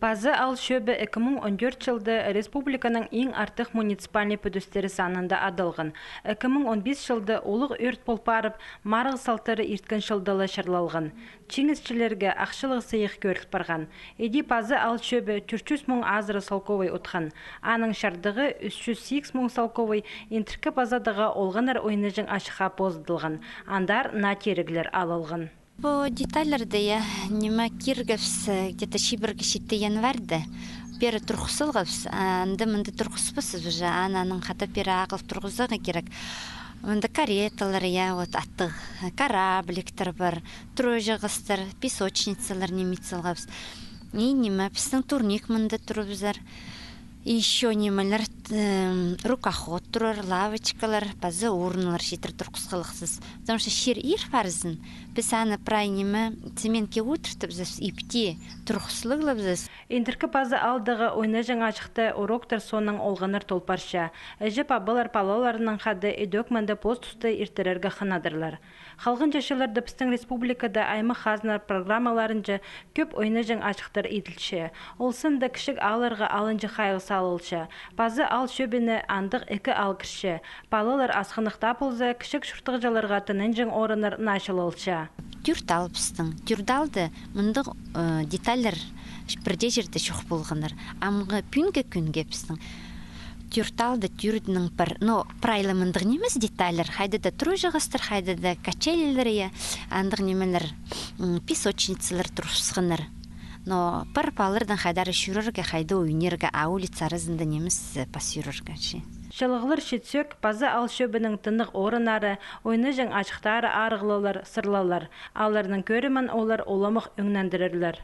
Пазы ал шөбі 2014 жылды республиканың ең артық муниципальный пөдістері санында адылғын. 2015 жылды олық өрт болпарып, марғы салтары ирткен жылдылы шырлалғын. Чеңізчілерге ақшылық сыйық көріліп барған. Еди пазы ал шөбі 400 мың азыры салковай ұтқан. Аның шардығы 308 мың салковай интіркі пазадыға олғанар ойныжың ашыға поздылған. Андар натеріглер алылғын. По деталярда я нема киргавс где-то шиберге шитте январда. Пері тұрқысылғавс, анда мында тұрқыспысыз уже, ананың қата пері ағыл тұрғызығы керек. Мында кареталар, я вот аттық, корабликтер бар, тройжығыстар, песочницалар немецалғавс. И нема, пістің турник мында тұрыбызар. Еще немалар рукоход тұрыр, лавочкалар, пазы урналар шетір тұрқысқылықсыз. Потому что шер ир фарзын, біз аны прай неме цементке отыртып зас, ипте тұрқысылығылып зас. Интеркі пазы алдығы ойны жаңа шықты уроктар соның олғаныр толпарша. Әжіп абылар палаларының қады эдөкмәнді пост тұсты иртерерге қынадырлар. Халғын жашыларды біздің республикада аймы қазынар программаларынжы көп ойны жаңа ашықтар етілші. Олсында кішік алырға алынжы қайғы салылшы. Пазы ал шөбіні андық екі ал кірші. Палалар асқынықта болза кішік шұртығжаларға тынын жың орыныр нашылылшы. Тюрдал біздің. Тюрдалды мұндық деталер бірде жерде шоқ болғаныр. Амғы күнге біздің. Тюрталды тюрдінің бір, прайлы мұндық неміз деталер. Хайда да тройжығыстыр, хайда да качелілер, андық немелер песочницалар тұрсығыныр. Но пар палырдан хайдары шүрірге, хайда ойнерге, аулицарызында неміз пасюрірге. Шылығылыр шетсөк, пазы ал шөбінің тынық орынары, ойны жың ашықтары арғылылар, сырлалар. Аларының көрімін олар оламық өңнендірірлер.